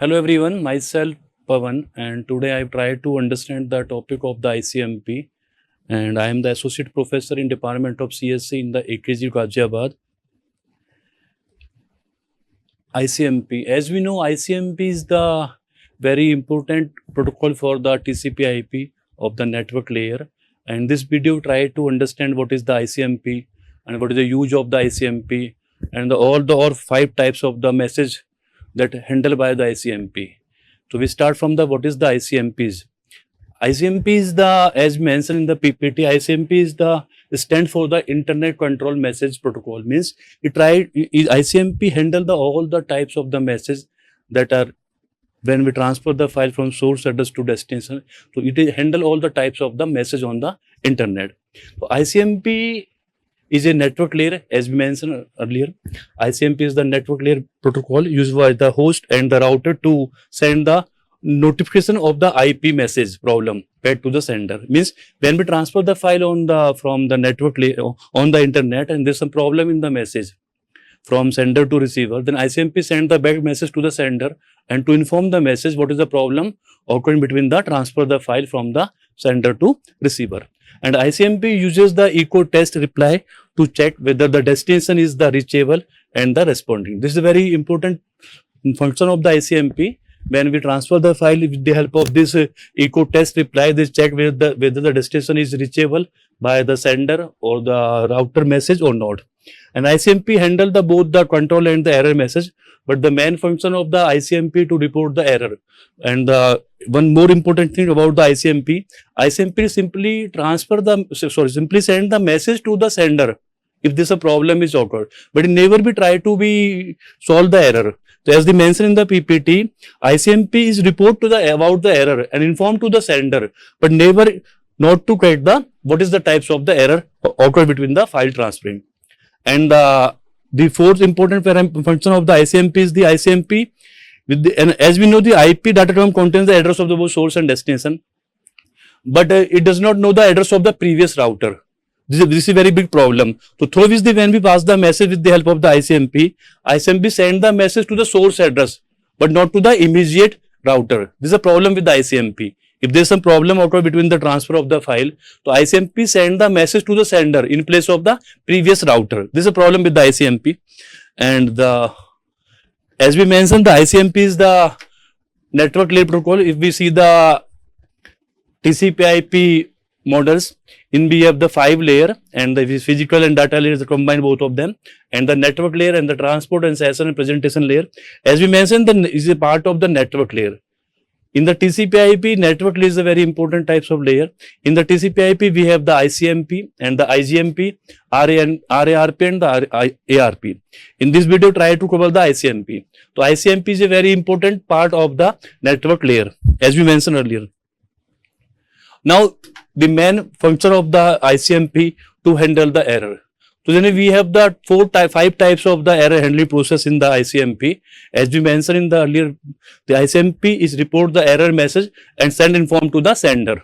Hello everyone, myself Pavan, and today I've tried to understand the topic of the ICMP, and I am the associate professor in Department of CSC in the AKG Ghaziabad. ICMP, as we know, ICMP is the very important protocol for the TCP/IP of the network layer. And this video tried to understand what is the ICMP and what is the use of the ICMP and all the 5 types of the message that handled by the ICMP. So we start from the what is the ICMPs. ICMP is the, as mentioned in the PPT, ICMP is the stand for the Internet Control Message Protocol. Means ICMP handle all the types of the message that are when we transfer the file from source address to destination. So it handle all the types of the message on the internet. So ICMP is a network layer, as we mentioned earlier. ICMP is the network layer protocol used by the host and the router to send the notification of the IP message problem back to the sender. Means when we transfer the file from the network layer on the internet and there's some problem in the message from sender to receiver, then ICMP send the back message to the sender and to inform the message what is the problem occurring between the transfer the file from the sender to receiver. And ICMP uses the echo test reply to check whether the destination is the reachable and the responding. This is a very important function of the ICMP. When we transfer the file with the help of this echo test reply, this check whether the destination is reachable by the sender or the router message or not. And ICMP handle both the control and the error message, but the main function of the ICMP to report the error. And one more important thing about the ICMP simply simply send the message to the sender if this a problem is occurred, but it never be try to solve the error. So as they mentioned in the PPT, ICMP is report to about the error and inform to the sender, but never not to get what is the types of the error occur between the file transferring. And the fourth important function of the ICMP is the ICMP and as we know, the IP data term contains the address of the both source and destination, but it does not know the address of the previous router. This is a very big problem. So through which when we pass the message with the help of the ICMP send the message to the source address, but not to the immediate router. This is a problem with the ICMP. If there is some problem occur between the transfer of the file, so ICMP send the message to the sender in place of the previous router. This is a problem with the ICMP. And as we mentioned, the ICMP is the network layer protocol. If we see the TCP/IP models, we have the 5 layer and the physical and data layers combine both of them, and the network layer and the transport and session and presentation layer. As we mentioned, is a part of the network layer. In the TCP/IP, network layer is a very important types of layer. In the TCP/IP, we have the ICMP and the IGMP, RARP and the ARP. In this video, try to cover the ICMP. So ICMP is a very important part of the network layer, as we mentioned earlier. Now, the main function of the ICMP to handle the error. So then we have the 5 types of the error handling process in the ICMP. As we mentioned in the earlier, the ICMP is report the error message and send inform to the sender.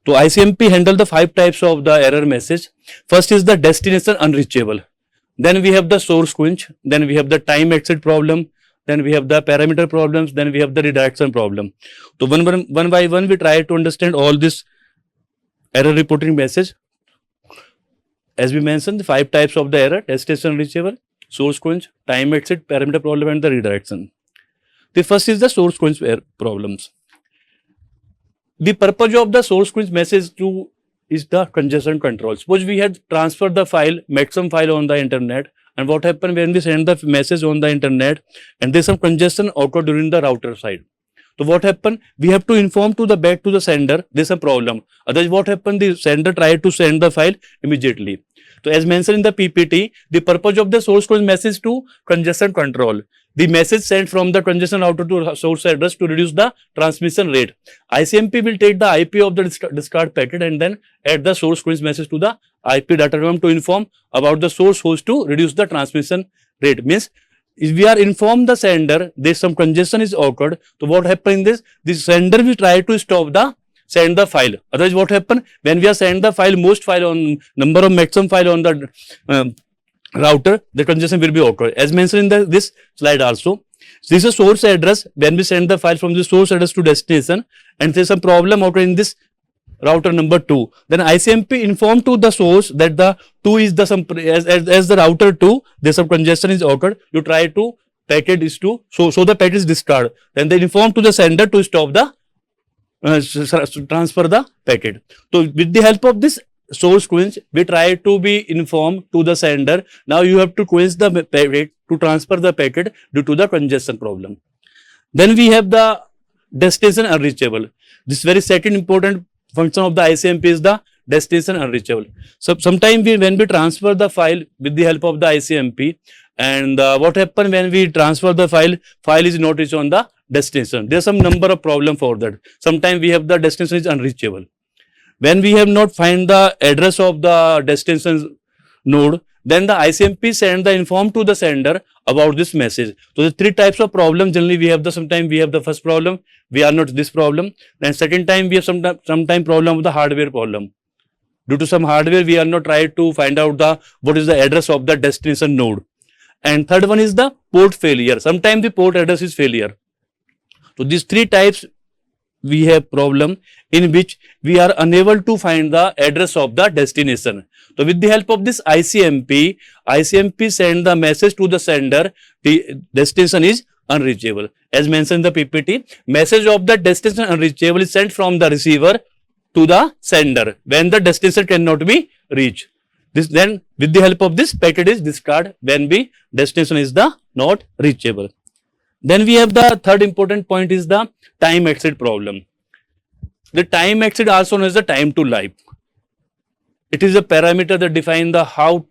So ICMP handle the 5 types of the error message. First is the destination unreachable. Then we have the source quench. Then we have the time exit problem. Then we have the parameter problems. Then we have the redirection problem. So one by one we try to understand all this error reporting message. As we mentioned, the 5 types of the error: destination unreachable, source quench, time exit, parameter problem, and the redirection. The first is the source quench problems. The purpose of the source quench message is the congestion control. Suppose we had transferred the file, maximum file on the internet, and what happened when we send the message on the internet and there's some congestion occurred during the router side. So what happened? We have to inform back to the sender there's a problem. Otherwise, what happened? The sender tried to send the file immediately. So as mentioned in the PPT, the purpose of the source quench message to congestion control. The message sent from the congestion router to source address to reduce the transmission rate. ICMP will take the IP of the discard packet and then add the source quench message to the IP data term to inform about the source host to reduce the transmission rate. Means if we are informed the sender there's some congestion is occurred, so what happens in this? The sender will try to stop send the file. Otherwise, what happen when we are send the file, most file on number of maximum file on the router, the congestion will be occurred. As mentioned in this slide also, This is a source address. When we send the file from the source address to destination, and there's some problem occurred in this router number 2, then ICMP informed to the source that the 2 is the some as the router 2, there's some congestion is occurred. You try to packet is to so the packet is discard. Then they inform to the sender to stop the transfer the packet. So with the help of this source quench, we try to be informed to the sender. Now you have to quench the packet to transfer the packet due to the congestion problem. Then we have the destination unreachable. This very second important function of the ICMP is the destination unreachable. So sometimes when we transfer the file with the help of the ICMP, and what happens when we transfer the file is not reached on the destination. There are some number of problem for that. Sometimes we have the destination is unreachable. When we have not find the address of the destination node, then the ICMP send the inform to the sender about this message. So the 3 types of problem generally we have the sometime we have the first problem, we are not this problem. Then second time we have sometime problem with the hardware problem. Due to some hardware we are not try to find out the what is the address of the destination node. And third one is the port failure. Sometimes the port address is failure. So these 3 types we have problem in which we are unable to find the address of the destination. So with the help of this ICMP send the message to the sender, the destination is unreachable. As mentioned in the PPT, message of the destination unreachable is sent from the receiver to the sender when the destination cannot be reached. Then with the help of this packet is discard when the destination is the not reachable. Then we have the third important point is the time exceed problem. The time exceed also known as the time to live. It is a parameter that defines the how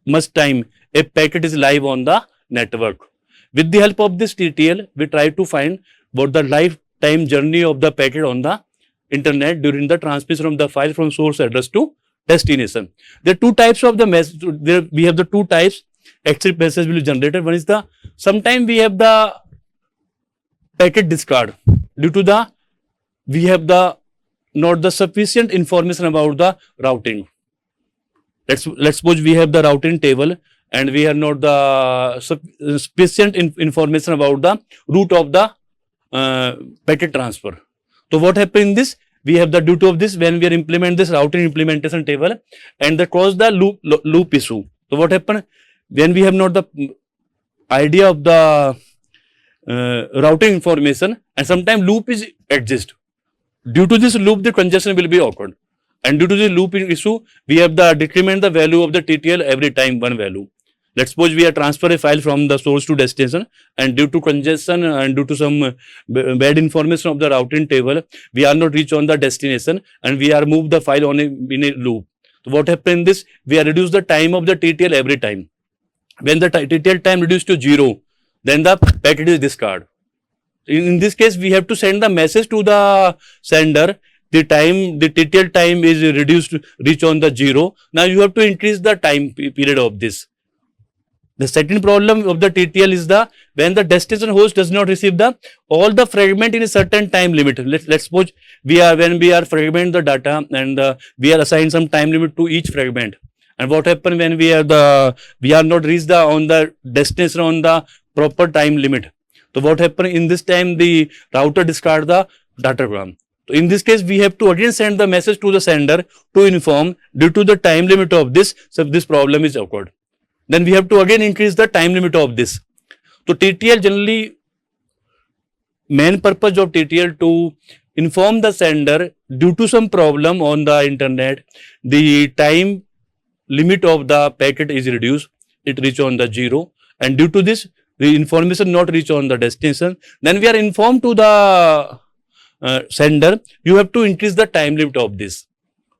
much time a packet is live on the network. With the help of this TTL, we try to find what the lifetime journey of the packet on the internet during the transmission of the file from source address to destination. There are 2 types of the message. We have the 2 types exit message will be generated. One is the sometime we have the packet discard due to the we have the not the sufficient information about the routing. Let's suppose we have the routing table and we have not the sufficient information about the route of the packet transfer. So what happens in this? We have the due to of this when we are implement this routing implementation table and that cause the loop issue. So what happens when we have not the idea of the routing information and sometimes loop is exist. Due to this loop the congestion will be occurred and due to the loop issue we have the decrement the value of the TTL every time one value. Let's suppose we are transfer a file from the source to destination and due to congestion and due to some bad information of the routing table, we are not reach on the destination and we are move the file on in a loop. So what happens in this? We are reduce the time of the TTL every time. When the TTL time reduced to 0, then the packet is discard. In this case, we have to send the message to the sender. The TTL time is reduced to reach on the 0. Now you have to increase the time period of this. The second problem of the TTL is the when the destination host does not receive the all the fragment in a certain time limit. Let's suppose when we are fragment the data and we are assigned some time limit to each fragment. And what happens when we are not reached on the destination on the proper time limit. So what happens in this time the router discard the datagram. So in this case we have to again send the message to the sender to inform due to the time limit of this, so this problem is occurred. Then we have to again increase the time limit of this. So TTL generally main purpose of TTL to inform the sender due to some problem on the internet, the time limit of the packet is reduced, it reach on the 0 and due to this the information not reach on the destination. Then we are informed to the sender, you have to increase the time limit of this.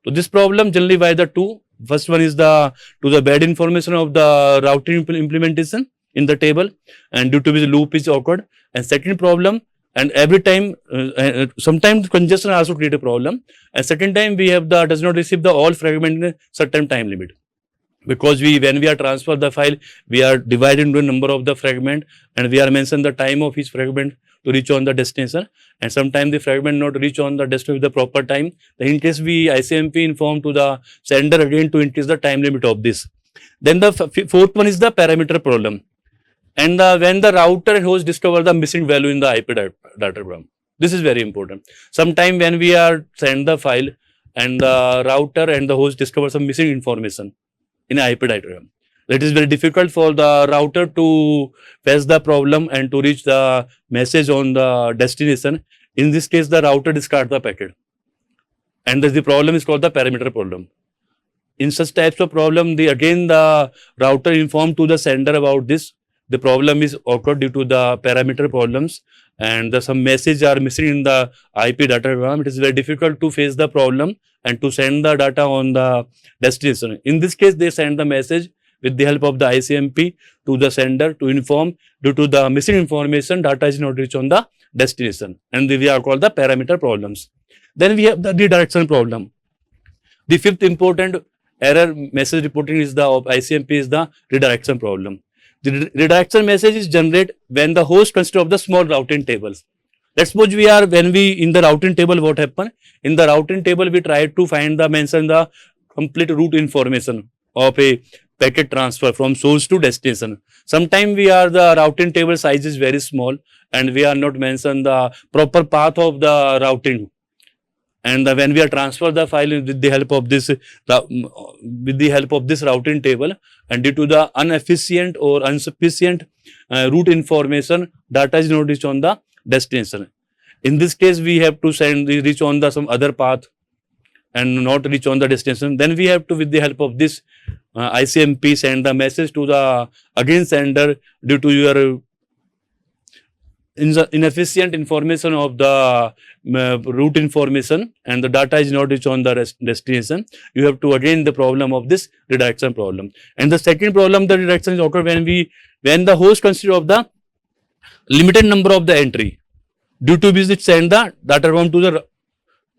So this problem generally by the 2. First one is the bad information of the routing implementation in the table and due to which loop is occurred. And second problem, and every time sometimes congestion also create a problem. And second time we have the does not receive the all fragment in a certain time limit. Because when we are transfer the file, we are divided into a number of the fragment and we are mention the time of each fragment to reach on the destination, and sometimes the fragment not reach on the destination with the proper time. In case we ICMP inform to the sender again to increase the time limit of this. Then the fourth one is the parameter problem. and when the router and host discover the missing value in the IP datagram. This is very important. Sometime when we are send the file and the router and the host discover some missing information in IP datagram. It is very difficult for the router to fetch the problem and to reach the message on the destination. In this case, the router discards the packet. And the problem is called the parameter problem. In such types of problem, again the router informed to the sender about this. The problem is occurred due to the parameter problems, and some message are missing in the IP datagram. It is very difficult to face the problem and to send the data on the destination. In this case, they send the message with the help of the ICMP to the sender to inform due to the missing information, data is not reached on the destination, and they are called the parameter problems. Then we have the redirection problem. The fifth important error message reporting is the of ICMP is the redirection problem. The redirection message is generated when the host consists of the small routing tables. Let's suppose when we in the routing table, what happen? In the routing table, we try to find mention the complete route information of a packet transfer from source to destination. Sometimes the routing table size is very small and we are not mention the proper path of the routing. And when we are transfer the file with the help of this routing table, and due to the inefficient or insufficient route information, data is not reached on the destination. In this case, we have to reach on the some other path and not reach on the destination. Then we have to, with the help of this ICMP, send the message to the again sender due to your inefficient information of the route information, and the data is not reached on the destination. You have to again the problem of this redirection problem. And the second problem, the redirection is occur when the host consists of the limited number of the entry, due to which it send the data from to the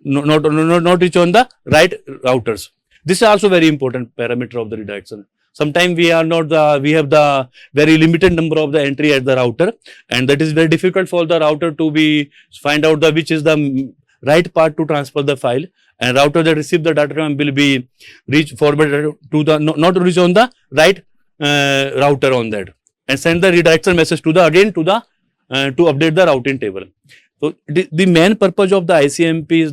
not reach on the right routers. This is also very important parameter of the redirection. Sometimes we have the very limited number of the entry at the router, and that is very difficult for the router to find out which is the right part to transfer the file, and router that receive the data will be forwarded to the not reach on the right router on that, and send the redirection message to to update the routing table. So the main purpose of the ICMP is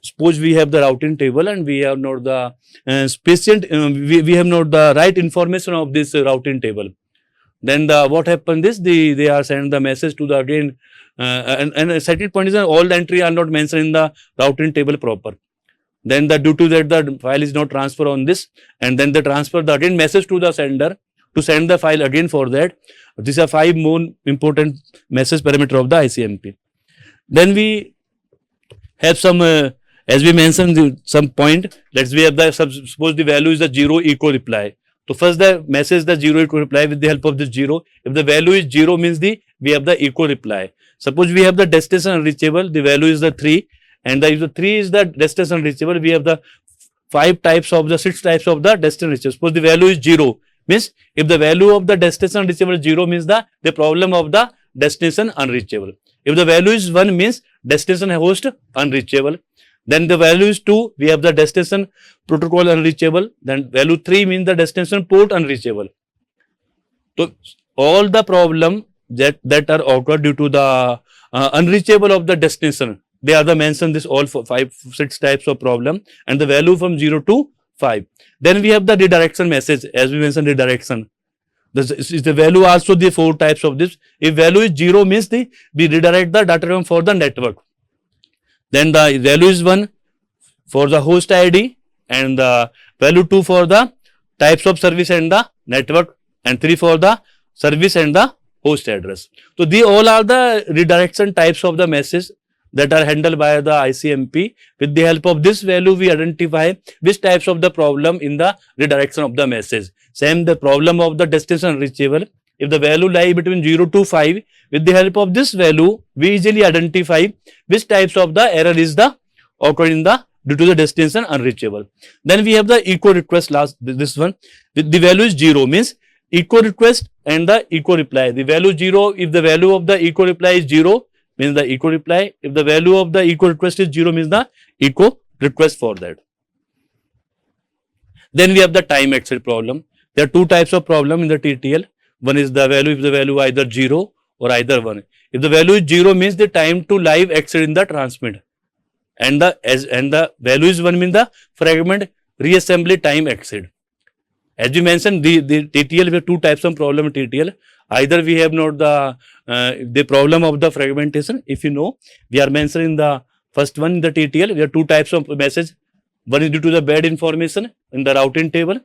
suppose we have the routing table and we have not the we have not the right information of this routing table. Then what happens is they are send the message to the again and a second point is that all the entry are not mentioned in the routing table proper. Then due to that the file is not transferred on this, and then they transfer the again message to the sender to send the file again for that. These are 5 more important message parameter of the ICMP. Then we have some, as we mentioned, some point. Let's we have suppose the value is the 0 echo reply. So first the message the 0 echo reply with the help of this 0. If the value is 0 means we have the echo reply. Suppose we have the destination unreachable, the value is the 3, and if the 3 is the destination unreachable, we have the 6 types of the destination unreachable. Suppose the value is 0 means if the value of the destination unreachable is 0 means the problem of the destination unreachable. If the value is 1 means destination host unreachable. Then the value is 2, we have the destination protocol unreachable. Then value 3 means the destination port unreachable. So all the problem that are occurred due to the unreachable of the destination, they are the mentioned this all 6 types of problem, and the value from 0 to 5. Then we have the redirection message, as we mentioned redirection. This is the value also the 4 types of this. If value is 0 means we redirect the datagram for the network. Then the value is 1 for the host ID, and the value 2 for the types of service and the network, and 3 for the service and the host address. So these all are the redirection types of the message that are handled by the ICMP. With the help of this value, we identify which types of the problem in the redirection of the message. Same the problem of the destination unreachable. If the value lie between 0 to 5, with the help of this value, we easily identify which types of the error is the occurring due to the destination unreachable. Then we have the echo request this one. The value is 0 means echo request and the echo reply. The value 0, if the value of the echo reply is 0, means the echo reply. If the value of the echo request is 0, means the echo request for that. Then we have the time exit problem. There are 2 types of problem in the TTL. One is the value, if the value either 0 or either 1. If the value is 0 means the time to live exceed in the transmit. And the value is 1 means the fragment reassembly time exceed. As you mentioned, the TTL, we have two types of problem in TTL. Either we have not the problem of the fragmentation. If you know, we are mentioning the first one in the TTL. We have two types of message. One is due to the bad information in the routing table.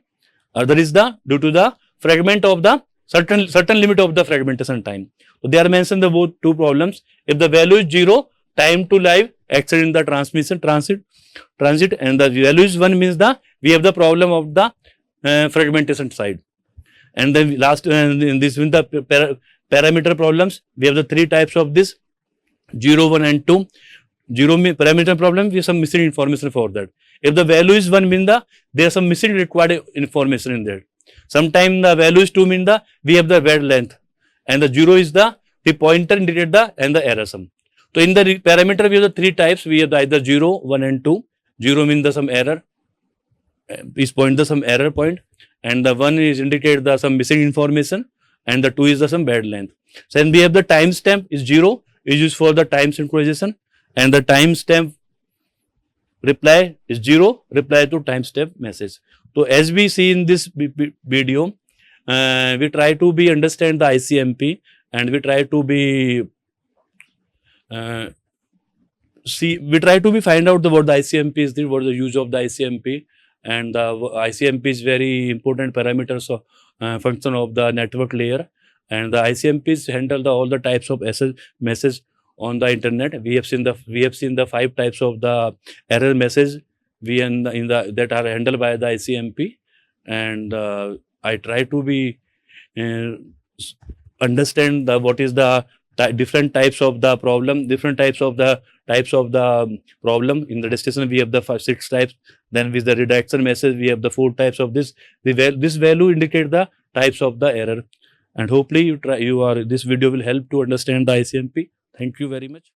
Other is due to the fragment of the certain limit of the fragmentation time. So they are mentioned the both two problems. If the value is 0, time to live exceed in the transmission transit, and the value is 1 means we have the problem of the fragmentation side. And then last this with the parameter problems, we have the three types of this: 0, 1 and 2. 0 parameter problem, we have some missing information for that. If the value is 1 mean there is some missing required information in there. Sometimes the value is 2 mean we have the word length, and the 0 is the pointer indicate and the error sum. So in the parameter we have the three types. We have either 0, 1 and 2. 0 means some error, is point some error point, and the 1 is indicate some missing information, and the 2 is some bad length. So then we have the timestamp is 0, is used for the time synchronization, and the timestamp reply is 0, reply to timestamp message. So as we see in this video, we try to understand the ICMP, and we try to find out what the ICMP is, what the use of the ICMP, and the ICMP is very important parameters of function of the network layer, and the ICMPs handle all the types of message on the internet. We have seen the 5 types of the error message that are handled by the ICMP, and I try to understand what is the different types of the problem, problem in the destination. We have the 6 types. Then with the redaction message, we have the 4 types of this. This value indicate the types of the error, and hopefully this video will help to understand the ICMP. Thank you very much.